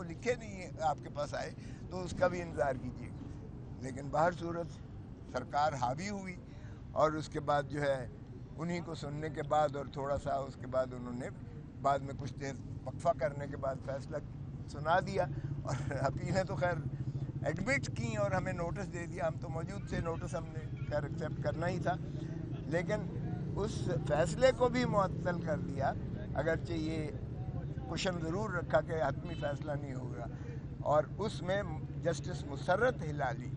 لکھے نہیں آپ کے پاس آئے تو اس کا بھی انتظار کیجیے. لیکن باہر صورت سرکار حاوی ہوئی اور اس کے بعد جو ہے انہی کو سننے کے بعد اور تھوڑا سا اس کے بعد انہوں نے بعد میں کچھ دیر وقفہ کرنے کے بعد فیصلہ سنا دیا. اور اپیلیں تو خیر ایڈمٹ کی اور ہمیں نوٹس دے دیا. ہم تو موجود تھے, نوٹس ہم نے خیر ایکسیپٹ کرنا ہی تھا, لیکن اس فیصلے کو بھی معطل کر دیا. اگرچہ یہ کوشن ضرور رکھا کہ حتمی فیصلہ نہیں ہوگا. اور اس میں جسٹس مسرت ہلالی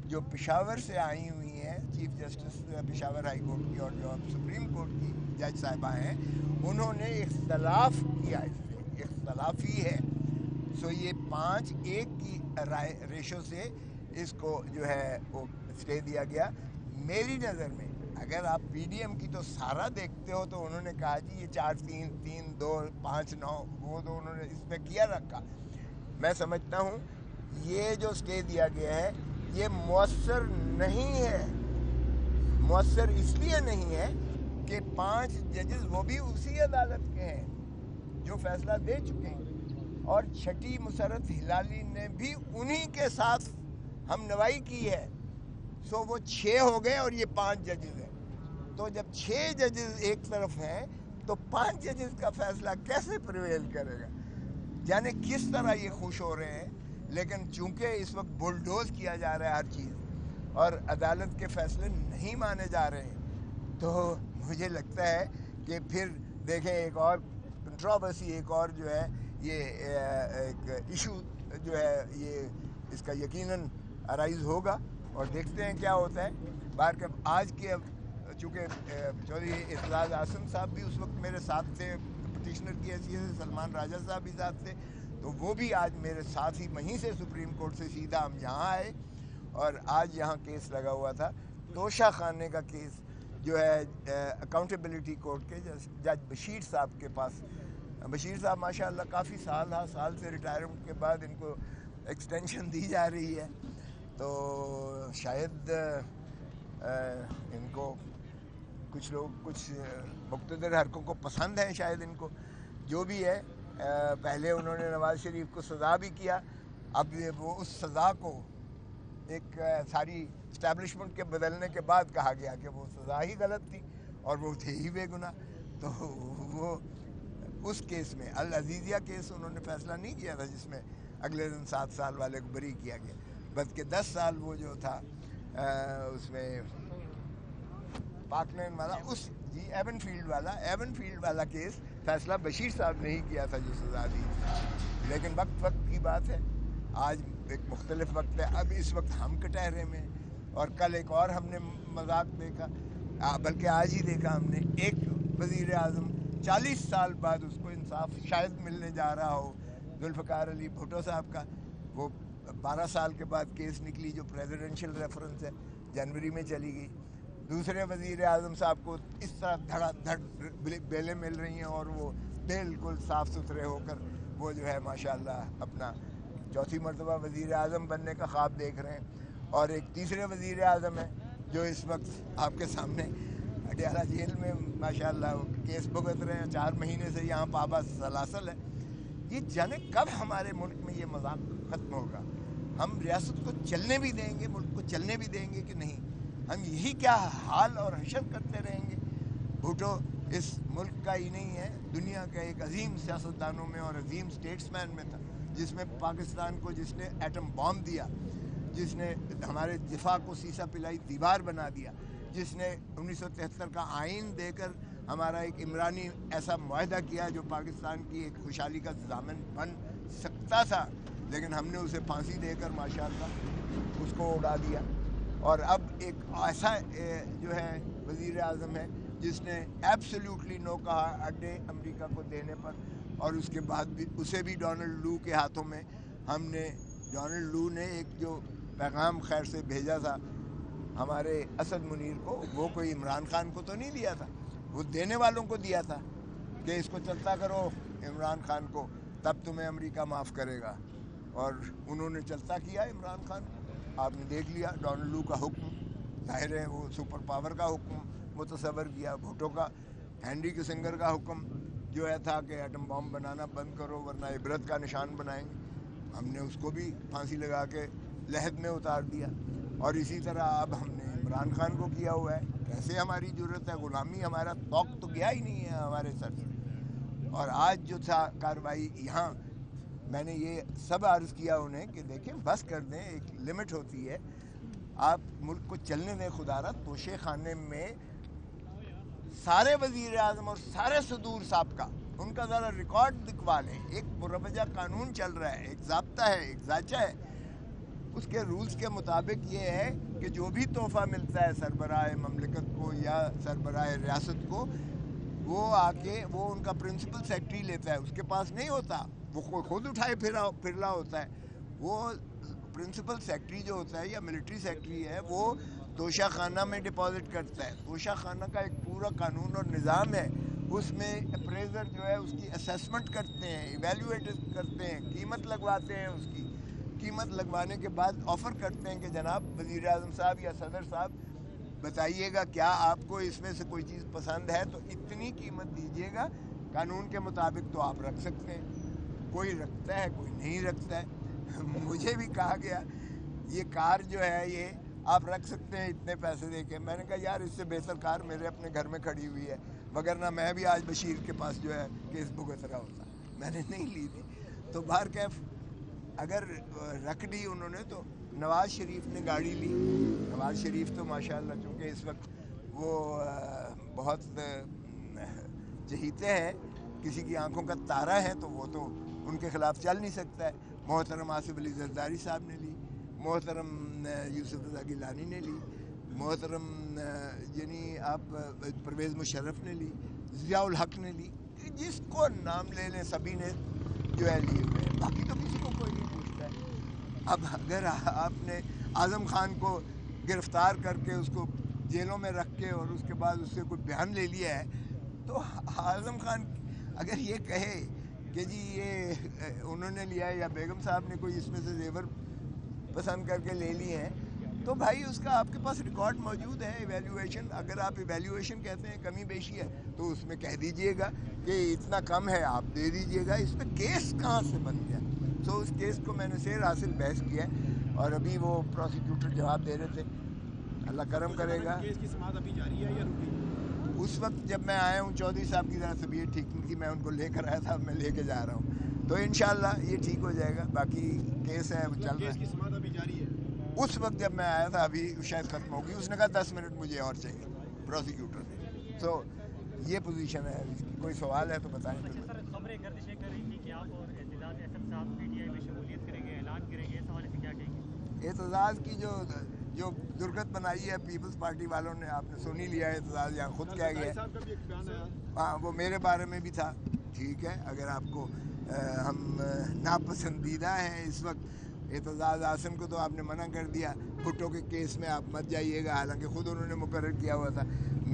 جو پشاور سے آئی ہوئی ہیں, chief justice Peshawar high court کی اور جو سپریم کورٹ کی جج صاحبہ ہیں, انہوں نے اختلاف کیا, اس سے اختلافی ہے. سو یہ 5-1 کی ریشو سے اس کو جو ہے وہ اسٹے دیا گیا. میری نظر میں اگر آپ پی ڈی ایم کی تو سارا دیکھتے ہو تو انہوں نے کہا جی یہ 4-3, 3-2, 5-9 وہ تو انہوں نے اس پہ کیا رکھا. میں سمجھتا ہوں یہ جو اسٹے دیا گیا ہے یہ مؤثر نہیں ہے. مؤثر اس لیے نہیں ہے کہ 5 ججز وہ بھی اسی عدالت کے ہیں جو فیصلہ دے چکے ہیں, اور چھٹی مسرت ہلالی نے بھی انہی کے ساتھ ہم نوائی کی ہے. سو وہ 6 ہو گئے اور یہ 5 ججز ہیں. تو جب 6 ججز ایک طرف ہیں تو 5 ججز کا فیصلہ کیسے پریویل کرے گا؟ یعنی کس طرح یہ خوش ہو رہے ہیں. لیکن چونکہ اس وقت بلڈوز کیا جا رہا ہے ہر چیز اور عدالت کے فیصلے نہیں مانے جا رہے ہیں, تو مجھے لگتا ہے کہ پھر دیکھیں ایک اور کنٹروورسی, ایک اور جو ہے یہ ایک ایشو جو ہے یہ اس کا یقیناً ارائز ہوگا اور دیکھتے ہیں کیا ہوتا ہے. باہر کہ آج کے چونکہ چودھری اعتزاز اعظم صاحب بھی اس وقت میرے ساتھ تھے پٹیشنر کی حیثیت سے, سلمان راجہ صاحب بھی ساتھ تھے, تو وہ بھی آج میرے ساتھ ہی وہیں سے سپریم کورٹ سے سیدھا ہم یہاں آئے اور آج یہاں کیس لگا ہوا تھا توشہ خانے کا کیس جو ہے اکاؤنٹیبلٹی کورٹ کے جج بشیر صاحب کے پاس. بشیر صاحب ماشاءاللہ کافی سال سے ریٹائرمنٹ کے بعد ان کو ایکسٹینشن دی جا رہی ہے, تو شاید ان کو کچھ لوگ کچھ مقتدر حرکوں کو پسند ہیں شاید ان کو, جو بھی ہے. پہلے انہوں نے نواز شریف کو سزا بھی کیا, اب وہ اس سزا کو ایک ساری اسٹیبلشمنٹ کے بدلنے کے بعد کہا گیا کہ وہ سزا ہی غلط تھی اور وہ تھے ہی بے گناہ. تو وہ اس کیس میں العزیزیہ کیس انہوں نے فیصلہ نہیں کیا تھا جس میں اگلے دن 7 سال والے کو بری کیا گیا, بلکہ 10 سال وہ جو تھا اس میں پاک لین والا اس ایون فیلڈ والا کیس فیصلہ بشیر صاحب نے ہی کیا تھا جو سزا دی. لیکن وقت کی بات ہے, آج ایک مختلف وقت ہے. اب اس وقت ہم کٹہرے میں, اور کل ایک اور ہم نے مذاق دیکھا, بلکہ آج ہی دیکھا ہم نے, ایک وزیر اعظم 40 سال بعد اس کو انصاف شاید ملنے جا رہا ہو, ذوالفقار علی بھٹو صاحب کا. وہ 12 سال کے بعد کیس نکلی جو پریزیڈنشل ریفرنس ہے, جنوری میں چلی گئی. دوسرے وزیر اعظم صاحب کو اس طرح دھڑا دھڑ بیلیں مل رہی ہیں اور وہ بالکل صاف ستھرے ہو کر وہ جو ہے ماشاءاللہ اپنا چوتھی مرتبہ وزیر اعظم بننے کا خواب دیکھ رہے ہیں. اور ایک تیسرے وزیر اعظم ہیں جو اس وقت آپ کے سامنے اڈیالہ جیل میں ماشاءاللہ کیس بھگت رہے ہیں, 4 مہینے سے یہاں پابند سلاسل ہے. یہ جانے کب ہمارے ملک میں یہ مذاق ختم ہوگا؟ ہم ریاست کو چلنے بھی دیں گے, ملک کو چلنے بھی دیں گے کہ نہیں؟ ہم یہی کیا حال اور حشر کرتے رہیں گے؟ بھٹو اس ملک کا ہی نہیں ہے, دنیا کا ایک عظیم سیاستدانوں میں اور عظیم سٹیٹس مین میں تھا, جس میں پاکستان کو جس نے ایٹم بام دیا, جس نے ہمارے دفاع کو سیسا پلائی دیوار بنا دیا, جس نے 1973 کا آئین دے کر ہمارا ایک عمرانی ایسا معاہدہ کیا جو پاکستان کی ایک خوشحالی کا ضامن بن سکتا تھا, لیکن ہم نے اسے پھانسی دے کر ماشاءاللہ اس کو اڑا دیا. اور اب ایک ایسا جو ہے وزیر اعظم ہے جس نے ایبسلیوٹلی نو کہا اڈے امریکہ کو دینے پر, اور اس کے بعد بھی اسے بھی ڈونلڈ لو کے ہاتھوں میں ہم نے, ڈونلڈ لو نے ایک جو پیغام خیر سے بھیجا تھا ہمارے اسد منیر کو, وہ کوئی عمران خان کو تو نہیں دیا تھا, وہ دینے والوں کو دیا تھا کہ اس کو چلتا کرو عمران خان کو, تب تمہیں امریکہ معاف کرے گا. اور انہوں نے چلتا کیا عمران خان کو, آپ نے دیکھ لیا. ڈونلڈ لو کا حکم ظاہر ہے وہ سپر پاور کا حکم متصور کیا, بھٹو کا ہینری کسنگر کا حکم جو ہے تھا کہ ایٹم بام بنانا بند کرو ورنہ عبرت کا نشان بنائیں گے. ہم نے اس کو بھی پھانسی لگا کے لحد میں اتار دیا، اور اسی طرح اب ہم نے عمران خان کو کیا ہوا ہے. کیسے ہماری ضرورت ہے؟ غلامی ہمارا توق تو گیا ہی نہیں ہے ہمارے سر سے. اور آج جو تھا کارروائی یہاں، میں نے یہ سب عرض کیا انہیں کہ دیکھیں بس کر دیں، ایک لمٹ ہوتی ہے، آپ ملک کو چلنے دیں. خدا را توشے خانے میں سارے وزیر اعظم اور سارے صدور سابقہ ان کا ذرا ریکارڈ دکھوا لیں. ایک مروجہ قانون چل رہا ہے، ایک ضابطہ ہے، ایک ذائچہ ہے. اس کے رولز کے مطابق یہ ہے کہ جو بھی تحفہ ملتا ہے سربراہ مملکت کو یا سربراہ ریاست کو، وہ آ کے وہ ان کا پرنسپل سیکرٹری لیتا ہے. اس کے پاس نہیں ہوتا، وہ خود اٹھائے پھرلا ہوتا ہے. وہ پرنسپل سیکرٹری جو ہوتا ہے یا ملٹری سیکرٹری ہے، وہ توشہ خانہ میں ڈپازٹ کرتا ہے. توشہ خانہ کا ایک پورا قانون اور نظام ہے. اس میں اپریزر جو ہے اس کی اسیسمنٹ کرتے ہیں، ایویلیویٹ کرتے ہیں، قیمت لگواتے ہیں. اس کی قیمت لگوانے کے بعد آفر کرتے ہیں کہ جناب وزیر اعظم صاحب یا صدر صاحب بتائیے گا کیا آپ کو اس میں سے کوئی چیز پسند ہے تو اتنی قیمت دیجیے گا. قانون کے مطابق تو آپ رکھ سکتے ہیں. کوئی رکھتا ہے، کوئی نہیں رکھتا ہے. مجھے بھی کہا گیا یہ کار جو ہے یہ آپ رکھ سکتے ہیں اتنے پیسے دے کے. میں نے کہا یار اس سے بہتر کار میرے اپنے گھر میں کھڑی ہوئی ہے، مگر نہ میں بھی آج بشیر کے پاس جو ہے کیس بک اترا ہوتا. میں نے نہیں لی تھی. تو بہرکیف اگر رکھ لی انہوں نے تو نواز شریف نے گاڑی لی. نواز شریف تو ماشاءاللہ چونکہ اس وقت وہ بہت چہیتے ہیں، کسی کی آنکھوں کا تارا ہے، تو وہ تو ان کے خلاف چل نہیں سکتا ہے. محترم آصف علی زرداری صاحب نے لی، محترم یوسف رضا گیلانی نے لی، محترم یعنی آپ پرویز مشرف نے لی، ضیاء الحق نے لی. جس کو نام لے لیں سبھی نے جو ہے لیے ہوئے ہیں. باقی تو کسی کو کوئی نہیں پوچھتا ہے. اب اگر آپ نے اعظم خان کو گرفتار کر کے اس کو جیلوں میں رکھ کے اور اس کے بعد اس سے کوئی بیان لے لیا ہے، تو اعظم خان اگر یہ کہے کہ جی یہ انہوں نے لیا ہے یا بیگم صاحب نے کوئی اس میں سے زیور پسند کر کے لے لیے ہیں، تو بھائی اس کا آپ کے پاس ریکارڈ موجود ہے. ایویلیویشن، اگر آپ ایویلیویشن کہتے ہیں کمی بیشی ہے تو اس میں کہہ دیجئے گا کہ اتنا کم ہے، آپ دے دیجئے گا. اس میں کیس کہاں سے بن گیا؟ سو اس کیس کو میں نے سیر حاصل بحث کیا ہے، اور ابھی وہ پروسیکیوٹر جواب دے رہے تھے. اللہ کرم کرے گا. کیس کی سماعت ابھی جاری ہے یا رکی؟ اس وقت جب میں آیا ہوں چودھری صاحب کی ذرا طبیعت ٹھیک نہیں تھی، میں ان کو لے کر آیا تھا، اب میں لے کے جا رہا ہوں، تو انشاءاللہ یہ ٹھیک ہو جائے گا. باقی کیس ہے وہ چل رہا کیس ہے. کی سماعت ابھی جاری ہے. اس وقت جب میں آیا تھا ابھی شاید ختم ہوگی. اس نے کہا 10 منٹ مجھے اور چاہیے پروسیکیوٹر نے. تو یہ پوزیشن ہے اس کی. کوئی سوال ہے تو بتائیں. سر خبریں گردشیں کر رہی تھی کہ آپ اور اعتزاز اسد صاحب پی ٹی آئی میں شمولیت کریں گے، اعلان کریں گے، اس حوالے سے کیا کہیں گے؟ اعتزاز کی جو درگت بنائی ہے پیپلز پارٹی والوں نے، آپ نے سن ہی لیا ہے. اعتزاز یہاں خود کیا گیا صاحب کا بھی ایک بیان ہے. ہاں وہ میرے بارے میں بھی تھا. ٹھیک ہے، اگر آپ کو ہم ناپسندیدہ ہیں اس وقت. اعتزاز عاصم کو تو آپ نے منع کر دیا، بھٹو کے کیس میں آپ مت جائیے گا، حالانکہ خود انہوں نے مقرر کیا ہوا تھا.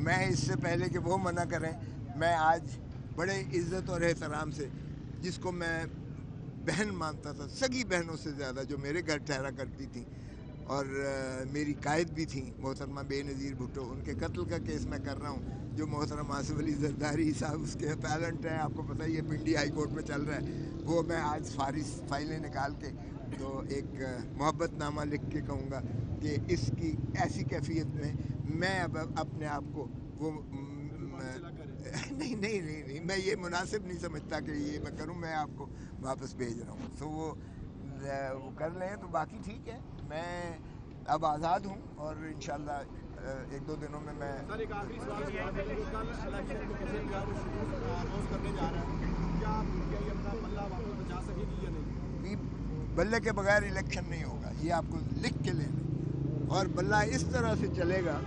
میں اس سے پہلے کہ وہ منع کریں، میں آج بڑے عزت اور احترام سے، جس کو میں بہن مانتا تھا، سگی بہنوں سے زیادہ، جو میرے گھر ٹھہرا کرتی تھیں اور میری قائد بھی تھیں، محترمہ بے نظیر بھٹو، ان کے قتل کا کیس میں کر رہا ہوں. جو محترم آصف علی زرداری صاحب اس کے پیلنٹ ہیں، آپ کو پتہ ہی ہے پنڈی ہائی کورٹ میں چل رہا ہے، وہ میں آج فائلیں نکال کے تو ایک محبت نامہ لکھ کے کہوں گا کہ اس کی ایسی کیفیت میں اب اپنے آپ کو وہ نہیں میں یہ مناسب نہیں سمجھتا کہ یہ میں کروں. میں آپ کو واپس بھیج رہا ہوں، تو وہ کر لیں. تو باقی ٹھیک ہے، میں اب آزاد ہوں اور انشاءاللہ ایک دو دنوں میں سر ایک آخری سوال ہے. کل الیکشن کو کسی بھی اناؤنس کرنے جا رہا ہے، کیا آپ اپنا پلہ واپس بچا سکے گی یا نہیں؟ بلے کے بغیر الیکشن نہیں ہوگا، یہ آپ کو لکھ کے لے لیں. اور بلہ اس طرح سے چلے گا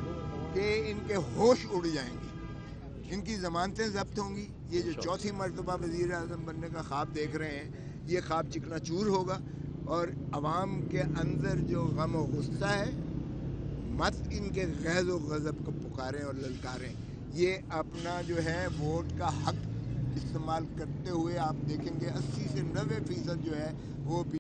کہ ان کے ہوش اڑ جائیں گے، ان کی ضمانتیں ضبط ہوں گی. یہ جو چوتھی مرتبہ وزیر اعظم بننے کا خواب دیکھ رہے ہیں، یہ خواب چکنا چور ہوگا. اور عوام کے اندر جو غم و غصہ ہے، مت ان کے غیظ و غضب کو پکاریں اور للکاریں. یہ اپنا جو ہے ووٹ کا حق استعمال کرتے ہوئے آپ دیکھیں گے 80 سے 90% جو ہے وہ